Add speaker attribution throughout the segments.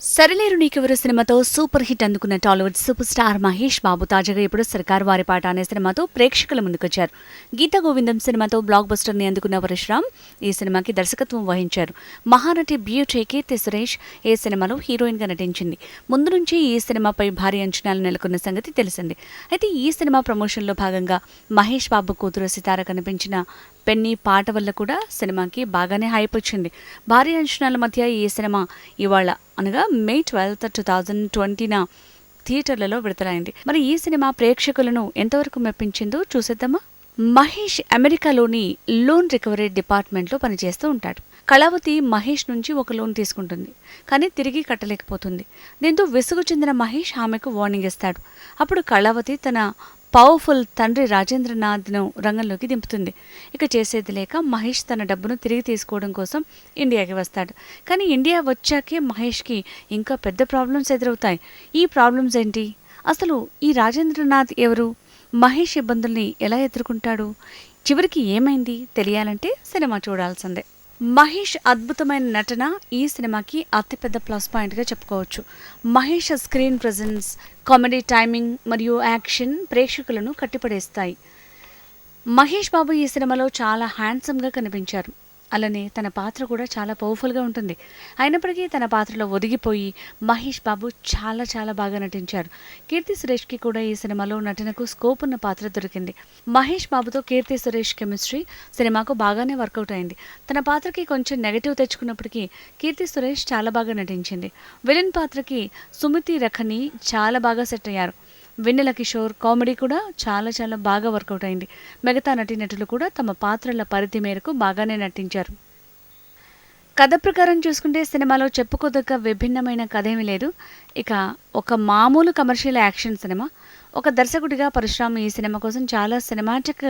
Speaker 1: సరిలేరు నీకెవరు సినిమాతో super hit అందుకున్న Tollywood super star Mahesh Babu తాజాగా ఇప్పుడు సర్కార్ వారి పాట అనే సినిమాతో ప్రేక్షకుల ముందుకొచ్చారు. గీతా గోవిందం సినిమాతో బ్లాక్ బస్టర్ ని అందుకున్న పరశురామ్ ఈ సినిమాకి దర్శకత్వం వహించారు. మహానటి బ్యూటీ కీర్తి సురేష్ ఈ సినిమాలో హీరోయిన్ గా నటించింది. ముందు నుంచి ఈ సినిమాపై భారీ అంచనాలు నెలకొన్న సంగతి తెలిసింది. అయితే ఈ సినిమా ప్రమోషన్లో భాగంగా మహేష్ బాబు కూతురు సితార కనిపించిన పెన్నీ పాట వల్ల కూడా సినిమాకి బాగానే హైప్ వచ్చింది. భారీ అంచనాల మధ్య ఈ సినిమా ఇవాళ అనగా మే 12, 2020న థియేటర్లలో విడుదలైంది. మరి ఈ సినిమా ప్రేక్షకులను ఎంతవరకు మెప్పించిందో చూసేద్దామా. మహేష్ అమెరికాలోని లోన్ రికవరీ డిపార్ట్మెంట్లో పనిచేస్తూ ఉంటాడు. కళావతి మహేష్ నుంచి ఒక లోన్ తీసుకుంటుంది, కానీ తిరిగి కట్టలేకపోతుంది. దీంతో విసుగు చెందిన మహేష్ ఆమెకు వార్నింగ్ ఇస్తాడు. అప్పుడు కళావతి తన పవర్ఫుల్ తండ్రి రాజేంద్రనాథ్ను రంగంలోకి దింపుతుంది. ఇక చేసేది లేక మహేష్ తన డబ్బును తిరిగి తీసుకోవడం కోసం ఇండియాకి వస్తాడు. కానీ ఇండియా వచ్చాకే మహేష్కి ఇంకా పెద్ద ప్రాబ్లమ్స్ ఎదురవుతాయి. ఈ ప్రాబ్లమ్స్ ఏంటి? అసలు ఈ రాజేంద్రనాథ్ ఎవరు? మహేష్ ఇబ్బందుల్ని ఎలా ఎదుర్కొంటాడు? చివరికి ఏమైంది తెలియాలంటే సినిమా చూడాల్సిందే. మహేష్ అద్భుతమైన నటన ఈ సినిమాకి అతిపెద్ద ప్లస్ పాయింట్గా చెప్పుకోవచ్చు. Mahesh screen presence, comedy timing మరియు యాక్షన్ ప్రేక్షకులను కట్టిపడేస్తాయి. మహేష్ బాబు ఈ సినిమాలో చాలా హ్యాండ్సమ్గా కనిపించారు. అలానే తన పాత్ర కూడా చాలా పవర్ఫుల్గా ఉంటుంది. అయినప్పటికీ తన పాత్రలో ఒదిగిపోయి మహేష్ బాబు చాలా చాలా బాగా నటించారు. కీర్తి సురేష్కి కూడా ఈ సినిమాలో నటనకు స్కోప్ ఉన్న పాత్ర దొరికింది. మహేష్ బాబుతో కీర్తి సురేష్ కెమిస్ట్రీ సినిమాకు బాగానే వర్కౌట్ అయింది. తన పాత్రకి కొంచెం నెగటివ్ తెచ్చుకున్నప్పటికీ కీర్తి సురేష్ చాలా బాగా నటించింది. విలన్ పాత్రకి సుమితి రఖని చాలా బాగా సెట్ అయ్యారు. వెన్నెల కిషోర్ కామెడీ కూడా చాలా చాలా బాగా వర్కౌట్ అయింది. మిగతా నటీనటులు కూడా తమ పాత్రల పరిధి మేరకు బాగానే నటించారు. కథ ప్రకారం చూసుకుంటే సినిమాలో చెప్పుకోదగ్గ విభిన్నమైన కథ ఏమీ లేదు. ఇక ఒక మామూలు కమర్షియల్ యాక్షన్ సినిమా. ఒక దర్శకుడిగా పరశురామ్ ఈ సినిమా కోసం చాలా సినిమాటిక్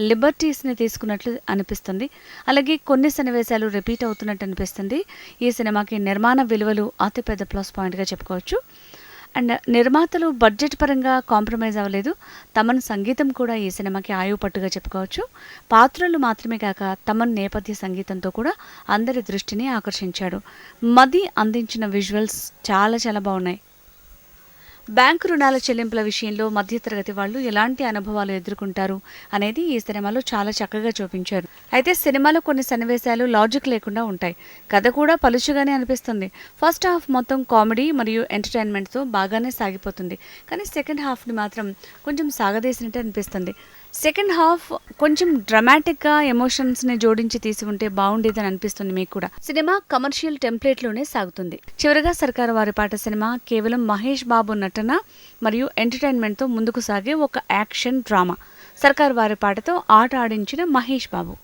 Speaker 1: లిబర్టీస్ని తీసుకున్నట్లు అనిపిస్తుంది. అలాగే కొన్ని సన్నివేశాలు రిపీట్ అవుతున్నట్టు అనిపిస్తుంది. ఈ సినిమాకి నిర్మాణ విలువలు అతిపెద్ద ప్లస్ పాయింట్గా చెప్పుకోవచ్చు. అండ్ నిర్మాతలు బడ్జెట్ పరంగా కాంప్రమైజ్ అవ్వలేదు. తమన్ సంగీతం కూడా ఈ సినిమాకి ఆయువుపట్టుగా చెప్పుకోవచ్చు. పాత్రలు మాత్రమే కాక తమన్ నేపథ్య సంగీతంతో కూడా అందరి దృష్టిని ఆకర్షించాడు. మది అందించిన విజువల్స్ చాలా చాలా బాగున్నాయి. బ్యాంకు రుణాల చెల్లింపుల విషయంలో మధ్యతరగతి వాళ్ళు ఎలాంటి అనుభవాలు ఎదుర్కొంటారు అనేది ఈ సినిమాలో చాలా చక్కగా చూపించారు. అయితే సినిమాలో కొన్ని సన్నివేశాలు లాజిక్ లేకుండా ఉంటాయి. కథ కూడా పలుచగానే అనిపిస్తుంది. ఫస్ట్ హాఫ్ మొత్తం కామెడీ మరియు ఎంటర్టైన్మెంట్తో బాగానే సాగిపోతుంది. కానీ సెకండ్ హాఫ్ని మాత్రం కొంచెం సాగదీసినట్టు అనిపిస్తుంది. సెకండ్ హాఫ్ కొంచెం డ్రామాటిక్గా ఎమోషన్స్ని జోడించి తీసి ఉంటే బాగుండేదని అనిపిస్తుంది మీకు కూడా. సినిమా కమర్షియల్ టెంప్లెట్లోనే సాగుతుంది. చివరగా సర్కారు వారి పాట సినిమా కేవలం మహేష్ బాబు నటన మరియు ఎంటర్టైన్మెంట్తో ముందుకు సాగే ఒక యాక్షన్ డ్రామా. సర్కారు వారి పాటతో ఆట ఆడించిన మహేష్ బాబు.